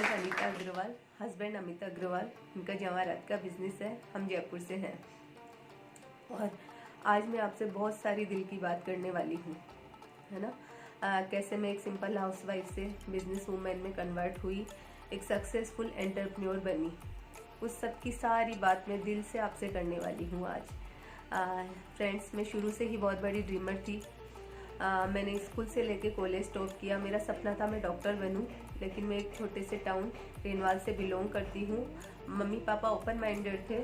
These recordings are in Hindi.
Wife Anita Agarwal, husband Amit Agarwal. इनका जवाहरात का बिजनेस है। हम जयपुर से हैं और आज मैं आपसे बहुत सारी दिल की बात करने वाली हूँ, है ना। कैसे मैं एक सिंपल हाउसवाइफ से बिजनेस वूमेन में कन्वर्ट हुई, एक सक्सेसफुल एंटरप्रेन्योर बनी, उस सब की सारी बात मैं दिल से आपसे करने वाली हूँ आज। फ्रेंड्स, मैं शुरू से ही बहुत बड़ी ड्रीमर थी। मैंने स्कूल से लेके कॉलेज टॉप किया। मेरा सपना था मैं डॉक्टर बनूं, लेकिन मैं एक छोटे से टाउन रेनवाल से बिलोंग करती हूँ। मम्मी पापा ओपन माइंडेड थे,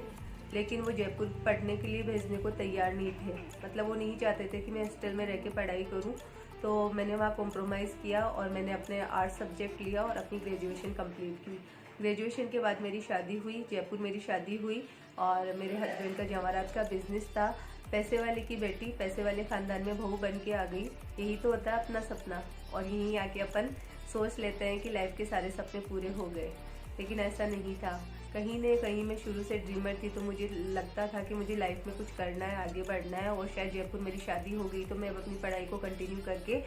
लेकिन वो जयपुर पढ़ने के लिए भेजने को तैयार नहीं थे। मतलब वो नहीं चाहते थे कि मैं हॉस्टल में रह के पढ़ाई करूँ। तो मैंने वहाँ कॉम्प्रोमाइज़ किया और मैंने अपने आर्ट सब्जेक्ट लिया और अपनी ग्रेजुएशन कंप्लीट की। ग्रेजुएशन के बाद मेरी शादी हुई, जयपुर मेरी शादी हुई और मेरे हस्बैंड का जवाहरात का बिजनेस था। पैसे वाले की बेटी पैसे वाले ख़ानदान में बहू बन के आ गई। यही तो होता है अपना सपना, और यहीं आके अपन सोच लेते हैं कि लाइफ के सारे सपने पूरे हो गए, लेकिन ऐसा नहीं था। कहीं न कहीं मैं शुरू से ड्रीमर थी, तो मुझे लगता था कि मुझे लाइफ में कुछ करना है, आगे बढ़ना है। और शायद जयपुर मेरी शादी हो गई तो मैं अब अपनी पढ़ाई को कंटिन्यू करके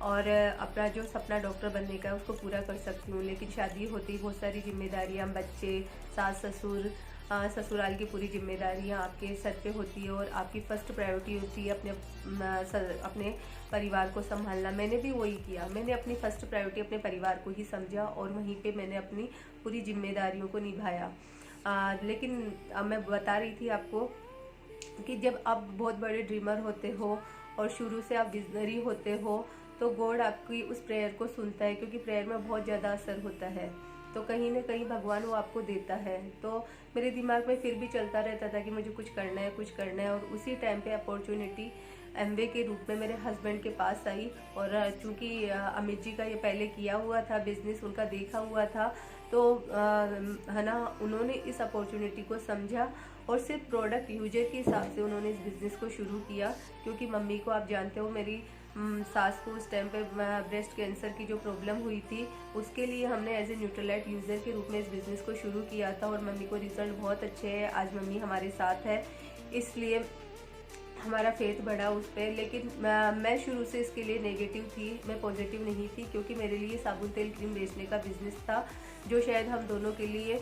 और अपना जो सपना डॉक्टर बनने का है उसको पूरा कर सकती हूँ। लेकिन शादी होती बहुत सारी जिम्मेदारियाँ, बच्चे, सास ससुर, ससुराल की पूरी जिम्मेदारियाँ आपके सर पे होती है और आपकी फर्स्ट प्रायोरिटी होती है अपने परिवार को संभालना। मैंने भी वही किया। मैंने अपनी फर्स्ट प्रायोरिटी अपने परिवार को ही समझा और वहीं पे मैंने अपनी पूरी जिम्मेदारियों को निभाया। लेकिन अब मैं बता रही थी आपको कि जब आप बहुत बड़े ड्रीमर होते हो और शुरू से आप विजनरी होते हो, तो गॉड आपकी उस प्रेयर को सुनता है, क्योंकि प्रेयर में बहुत ज़्यादा असर होता है। तो कहीं ना कहीं भगवान वो आपको देता है। तो मेरे दिमाग में फिर भी चलता रहता था कि मुझे कुछ करना है, कुछ करना है। और उसी टाइम पे अपॉर्चुनिटी एमवे के रूप में मेरे हस्बैंड के पास आई। और चूंकि अमित जी का ये पहले किया हुआ था बिजनेस, उनका देखा हुआ था, तो है ना, उन्होंने इस अपॉर्चुनिटी को समझा और सिर्फ प्रोडक्ट यूजर के हिसाब से उन्होंने इस बिज़नेस को शुरू किया। क्योंकि मम्मी को आप जानते हो, मेरी सास को उस टाइम पे ब्रेस्ट कैंसर की जो प्रॉब्लम हुई थी, उसके लिए हमने एज ए न्यूट्रलाइट यूज़र के रूप में इस बिज़नेस को शुरू किया था। और मम्मी को रिजल्ट बहुत अच्छे हैं। आज मम्मी हमारे साथ है, इसलिए हमारा फेथ बढ़ा उस पर। लेकिन मैं शुरू से इसके लिए नेगेटिव थी, मैं पॉजिटिव नहीं थी, क्योंकि मेरे लिए साबुन तेल क्रीम बेचने का बिजनेस था, जो शायद हम दोनों के लिए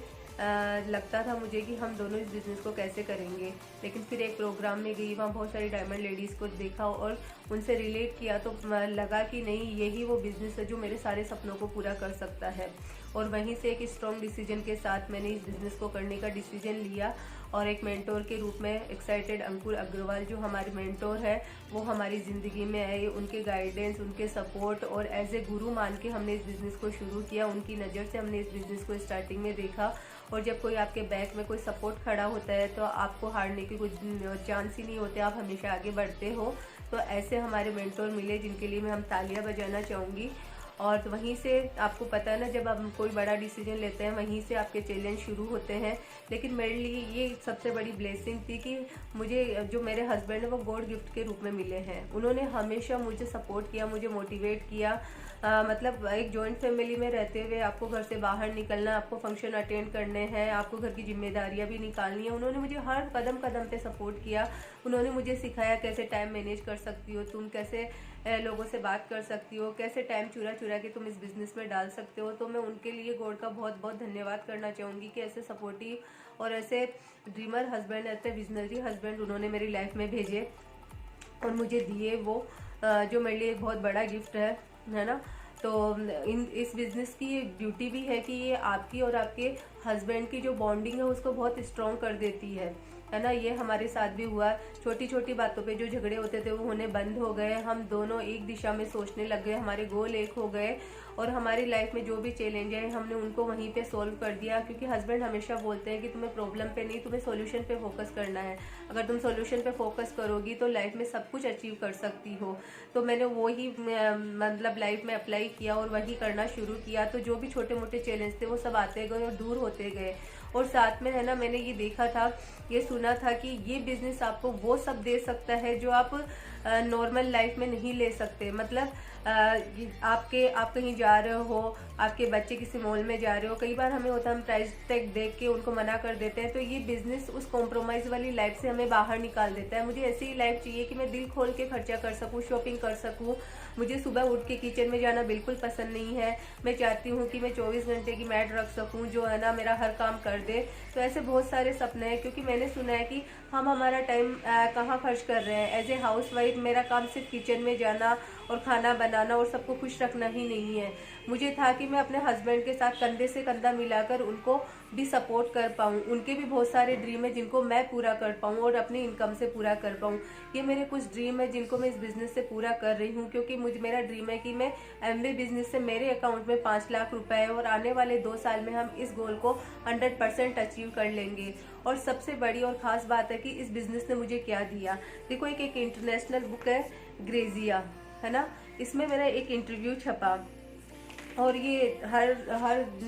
लगता था मुझे कि हम दोनों इस बिज़नेस को कैसे करेंगे। लेकिन फिर एक प्रोग्राम में गई, वहाँ बहुत सारी डायमंड लेडीज़ को देखा और उनसे रिलेट किया, तो लगा कि नहीं, यही वो बिज़नेस है जो मेरे सारे सपनों को पूरा कर सकता है। और वहीं से एक स्ट्रॉन्ग डिसीजन के साथ मैंने इस बिज़नेस को करने का डिसीजन लिया। और एक मेंटोर के रूप में एक्साइटेड अंकुर अग्रवाल जो हमारे मेंटोर है, वो हमारी ज़िंदगी में आए। उनके गाइडेंस, उनके सपोर्ट और एज ए गुरु मान के हमने इस बिज़नेस को शुरू किया। उनकी नज़र से हमने इस बिज़नेस को स्टार्टिंग में देखा। और जब कोई आपके बैक में कोई सपोर्ट खड़ा होता है, तो आपको हारने की कोई चांस ही नहीं होते, आप हमेशा आगे बढ़ते हो। तो ऐसे हमारे मेंटोर मिले, जिनके लिए मैं हम तालियां बजाना चाहूँगी। और वहीं से आपको पता है ना, जब हम कोई बड़ा डिसीजन लेते हैं, वहीं से आपके चैलेंज शुरू होते हैं। लेकिन मेरे लिए ये सबसे बड़ी ब्लेसिंग थी कि मुझे जो मेरे हस्बैंड है वो गॉड गिफ्ट के रूप में मिले हैं। उन्होंने हमेशा मुझे सपोर्ट किया, मुझे मोटिवेट किया। मतलब एक जॉइंट फैमिली में रहते हुए आपको घर से बाहर निकलना, आपको फंक्शन अटेंड करने हैं, आपको घर की जिम्मेदारियां भी निकालनी है। उन्होंने मुझे हर कदम कदम पे सपोर्ट किया। उन्होंने मुझे सिखाया कैसे टाइम मैनेज कर सकती हो तुम, कैसे लोगों से बात कर सकती हो, कैसे टाइम चुरा चुरा के तुम इस बिज़नेस में डाल सकते हो। तो मैं उनके लिए गॉड का बहुत बहुत धन्यवाद करना चाहूँगी कि ऐसे सपोर्टिव और ऐसे ड्रीमर हस्बैंड, ऐसे विजनरी हस्बैंड उन्होंने मेरी लाइफ में भेजे और मुझे दिए, वो जो मेरे लिए एक बहुत बड़ा गिफ्ट है ना। तो इस बिज़नेस की ये ब्यूटी भी है कि ये आपकी और आपके हस्बैंड की जो बॉन्डिंग है उसको बहुत स्ट्रॉन्ग कर देती है ना। ये हमारे साथ भी हुआ। छोटी छोटी बातों पे जो झगड़े होते थे वो होने बंद हो गए। हम दोनों एक दिशा में सोचने लग गए, हमारे गोल एक हो गए और हमारी लाइफ में जो भी चैलेंज है हमने उनको वहीं पे सॉल्व कर दिया। क्योंकि हस्बैंड हमेशा बोलते हैं कि तुम्हें प्रॉब्लम पे नहीं, तुम्हें सॉल्यूशन पे फोकस करना है। अगर तुम सॉल्यूशन पे फोकस करोगी तो लाइफ में सब कुछ अचीव कर सकती हो। तो मैंने वो ही मतलब लाइफ में अप्लाई किया और वही करना शुरू किया। तो जो भी छोटे मोटे चैलेंज थे वो सब आते गए और दूर होते गए। और साथ में है ना, मैंने ये देखा था, ये सुना था कि ये बिजनेस आपको वो सब दे सकता है जो आप नॉर्मल लाइफ में नहीं ले सकते। मतलब आप कहीं जा रहे हो, आपके बच्चे किसी मॉल में जा रहे हो, कई बार हमें होता है हम प्राइस टैग देख के उनको मना कर देते हैं। तो ये बिजनेस उस कॉम्प्रोमाइज वाली लाइफ से हमें बाहर निकाल देता है। मुझे ऐसी ही लाइफ चाहिए कि मैं दिल खोल के खर्चा कर सकूं, शॉपिंग कर सकूं, मुझे सुबह उठ के किचन में जाना बिल्कुल पसंद नहीं है। मैं चाहती हूँ कि मैं 24 घंटे की मैट रख सकूँ जो है ना मेरा हर काम कर दे। तो ऐसे बहुत सारे सपने हैं, क्योंकि मैंने सुना है कि हम हमारा टाइम कहाँ खर्च कर रहे हैं। एज ए हाउस वाइफ मेरा काम सिर्फ किचन में जाना और खाना बनाना और सबको खुश रखना ही नहीं है। मुझे था कि मैं अपने हस्बैंड के साथ कंधे से कंधा मिलाकर उनको भी सपोर्ट कर पाऊँ। उनके भी बहुत सारे ड्रीम है जिनको मैं पूरा कर पाऊँ और अपनी इनकम से पूरा कर पाऊँ। ये मेरे कुछ ड्रीम है जिनको मैं इस बिज़नेस से पूरा कर रही हूँ, क्योंकि मेरा ड्रीम है कि मैं एमवे बिज़नेस से मेरे अकाउंट में 5 लाख रुपए है और आने वाले 2 साल में हम इस गोल को 100% अचीव कर लेंगे। और सबसे बड़ी और ख़ास बात है कि इस बिज़नेस ने मुझे क्या दिया। देखो, एक इंटरनेशनल बुक है ग्रेजिया, है ना, इसमें मेरा एक इंटरव्यू छपा और ये हर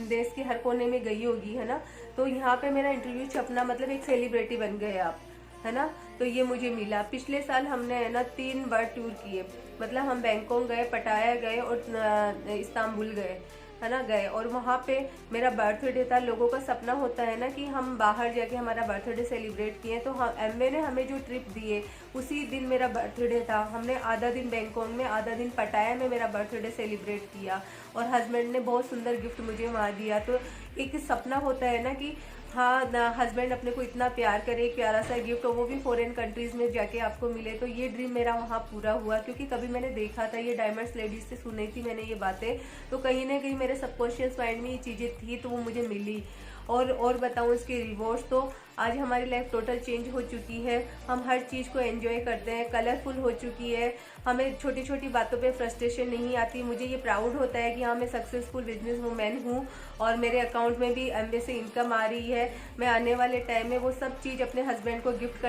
देश के हर कोने में गई होगी, है ना। तो यहाँ पे मेरा इंटरव्यू छपना मतलब एक सेलिब्रिटी बन गए आप, है ना। तो ये मुझे मिला। पिछले साल हमने है ना 3 वर्ल्ड टूर किए, मतलब हम बैंकॉक गए, पटाया गए और इस्तांबुल गए, है ना, गए। और वहाँ पे मेरा बर्थडे था। लोगों का सपना होता है ना कि हम बाहर जाके हमारा बर्थडे सेलिब्रेट किए। तो हम एमवे ने हमें जो ट्रिप दिए उसी दिन मेरा बर्थडे था। हमने आधा दिन बैंकॉक में, आधा दिन पटाया में मेरा बर्थडे सेलिब्रेट किया और हस्बैंड ने बहुत सुंदर गिफ्ट मुझे वहाँ दिया। तो एक सपना होता है ना कि हाँ ना, हस्बैंड अपने को इतना प्यार करे, एक प्यारा सा गिफ्ट और वो भी फॉरेन कंट्रीज में जाके आपको मिले। तो ये ड्रीम मेरा वहाँ पूरा हुआ, क्योंकि कभी मैंने देखा था, ये डायमंड्स लेडीज से सुनी थी मैंने ये बातें। तो कहीं ना कहीं मेरे सबकॉन्शियस माइंड में ये चीज़ें थी, तो वो मुझे मिली। और बताऊँ इसके रिवॉर्ड्स, तो आज हमारी लाइफ टोटल चेंज हो चुकी है। हम हर चीज़ को एंजॉय करते हैं, कलरफुल हो चुकी है। हमें छोटी छोटी बातों पे फ्रस्ट्रेशन नहीं आती। मुझे ये प्राउड होता है कि हाँ, मैं सक्सेसफुल बिजनेस वूमेन हूँ और मेरे अकाउंट में भी एमवे से इनकम आ रही है। मैं आने वाले टाइम में वो सब चीज़ अपने हस्बैंड को गिफ्ट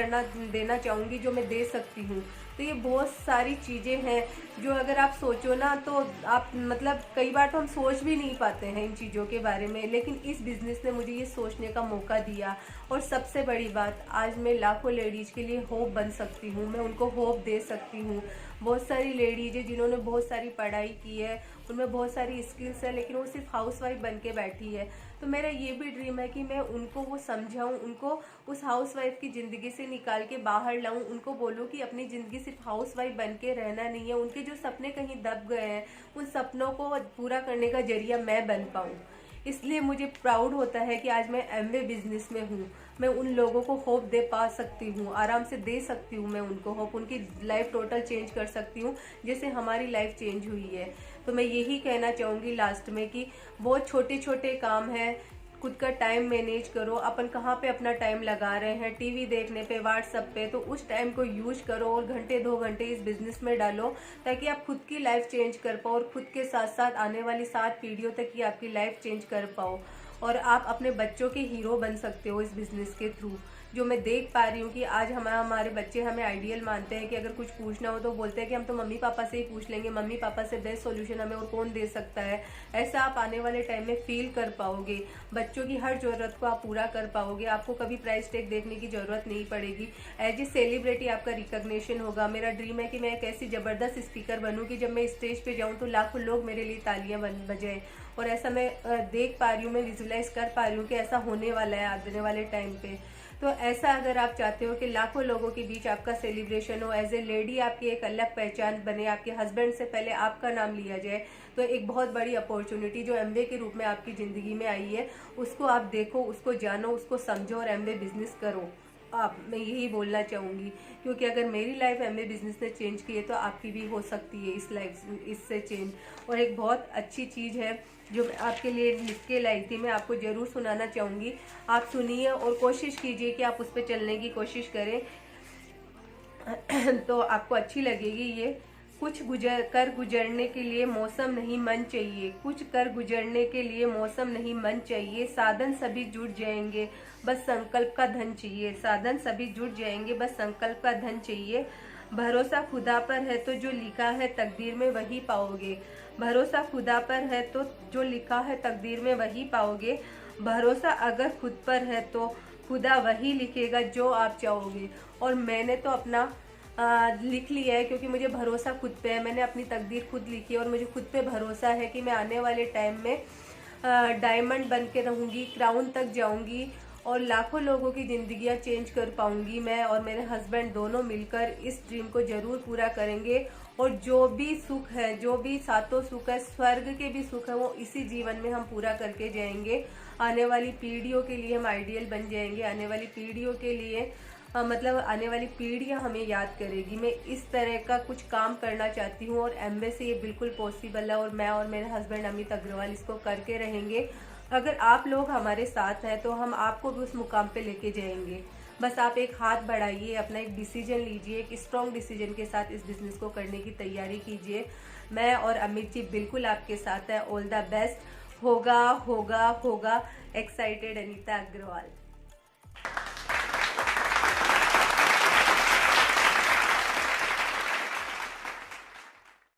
देना चाहूँगी जो मैं दे सकती हूँ। तो ये बहुत सारी चीज़ें हैं जो अगर आप सोचो ना तो आप मतलब कई बार तो हम सोच भी नहीं पाते हैं इन चीज़ों के बारे में, लेकिन इस बिज़नेस ने मुझे ये सोचने का मौका दिया। और सबसे बड़ी बात, आज मैं लाखों लेडीज के लिए होप बन सकती हूँ, मैं उनको होप दे सकती हूँ। बहुत सारी लेडीज है जिन्होंने बहुत सारी पढ़ाई की है, उनमें बहुत सारी स्किल्स है, लेकिन वो सिर्फ हाउसवाइफ बन के बैठी है। तो मेरा ये भी ड्रीम है कि मैं उनको वो समझाऊं, उनको उस हाउसवाइफ की ज़िंदगी से निकाल के बाहर लाऊं, उनको बोलूं कि अपनी ज़िंदगी सिर्फ हाउसवाइफ बन के रहना नहीं है। उनके जो सपने कहीं दब गए हैं, उन सपनों को पूरा करने का जरिया मैं बन पाऊँ। इसलिए मुझे प्राउड होता है कि आज मैं एमवे बिजनेस में हूँ। मैं उन लोगों को होप दे पा सकती हूँ, आराम से दे सकती हूँ मैं उनको होप, उनकी लाइफ टोटल चेंज कर सकती हूँ जैसे हमारी लाइफ चेंज हुई है। तो मैं यही कहना चाहूँगी लास्ट में कि बहुत छोटे छोटे काम हैं, खुद का टाइम मैनेज करो। अपन कहाँ पे अपना टाइम लगा रहे हैं, टीवी देखने पे, व्हाट्सएप पे, तो उस टाइम को यूज करो और घंटे 2 घंटे इस बिजनेस में डालो, ताकि आप खुद की लाइफ चेंज कर पाओ और खुद के साथ साथ आने वाली 7 पीढ़ियों तक की आपकी लाइफ चेंज कर पाओ। और आप अपने बच्चों के हीरो बन सकते हो इस बिजनेस के थ्रू। जो मैं देख पा रही हूँ कि आज हमारे बच्चे हमें आइडियल मानते हैं कि अगर कुछ पूछना हो तो बोलते हैं कि हम तो मम्मी पापा से ही पूछ लेंगे, मम्मी पापा से बेस्ट सॉल्यूशन हमें और कौन दे सकता है। ऐसा आप आने वाले टाइम में फील कर पाओगे, बच्चों की हर जरूरत को आप पूरा कर पाओगे। आपको कभी प्राइस टैग देखने की जरूरत नहीं पड़ेगी। एज ए सेलिब्रिटी आपका रिकॉग्निशन होगा। मेरा ड्रीम है कि मैं एक ऐसी जबरदस्त स्पीकर बनूँ कि जब मैं स्टेज पे जाऊँ तो लाखों लोग मेरे लिए तालियां बजाएं। और ऐसा मैं देख पा रही हूँ, मैं विजुलाइज कर पा रही हूँ कि ऐसा होने वाला है आने वाले टाइम पे। तो ऐसा अगर आप चाहते हो कि लाखों लोगों के बीच आपका सेलिब्रेशन हो, एज ए लेडी आपकी एक अलग पहचान बने, आपके हस्बैंड से पहले आपका नाम लिया जाए, तो एक बहुत बड़ी अपॉर्चुनिटी जो एमवे के रूप में आपकी ज़िंदगी में आई है, उसको आप देखो, उसको जानो, उसको समझो और एमवे बिजनेस करो। मैं यही बोलना चाहूँगी, क्योंकि अगर मेरी लाइफ एमवे बिजनेस ने चेंज की है तो आपकी भी हो सकती है इससे चेंज। और एक बहुत अच्छी चीज़ है जो मैं आपके लिए लिख के लाई थी, मैं आपको ज़रूर सुनाना चाहूँगी। आप सुनिए और कोशिश कीजिए कि आप उस पर चलने की कोशिश करें तो आपको अच्छी लगेगी ये। कुछ गुजरने के लिए मौसम नहीं मन चाहिए, कुछ कर गुजरने के लिए मौसम नहीं मन चाहिए, साधन सभी जुट जाएंगे बस संकल्प का धन चाहिए, साधन सभी जुट जाएंगे बस संकल्प का धन चाहिए। भरोसा खुदा पर है तो जो लिखा है तकदीर में वही पाओगे, भरोसा खुदा पर है तो जो लिखा है तकदीर में वही पाओगे, भरोसा अगर खुद पर है तो खुदा वही लिखेगा जो आप चाहोगे। और मैंने तो अपना लिख लिया है, क्योंकि मुझे भरोसा खुद पे है। मैंने अपनी तकदीर खुद लिखी है और मुझे खुद पे भरोसा है कि मैं आने वाले टाइम में डायमंड बन के रहूँगी, क्राउन तक जाऊँगी और लाखों लोगों की ज़िंदगियाँ चेंज कर पाऊँगी। मैं और मेरे हस्बैंड दोनों मिलकर इस ड्रीम को ज़रूर पूरा करेंगे और जो भी सुख है, जो भी सातों सुख है, स्वर्ग के भी सुख है, वो इसी जीवन में हम पूरा करके जाएंगे। आने वाली पीढ़ियों के लिए हम आइडियल बन जाएंगे। आने वाली पीढ़ियों के लिए मतलब आने वाली पीढ़ियां हमें याद करेगी। मैं इस तरह का कुछ काम करना चाहती हूँ और एमबे से ये बिल्कुल पॉसिबल है और मैं और मेरे हस्बैंड अमित अग्रवाल इसको करके रहेंगे। अगर आप लोग हमारे साथ हैं तो हम आपको भी उस मुकाम पे लेके जाएंगे। बस आप एक हाथ बढ़ाइए, अपना एक डिसीजन लीजिए, एक स्ट्रॉन्ग डिसीजन के साथ इस बिजनेस को करने की तैयारी कीजिए। मैं और अमित जी बिल्कुल आपके साथ है। All the best. होगा होगा होगा। एक्साइटेड अनीता अग्रवाल।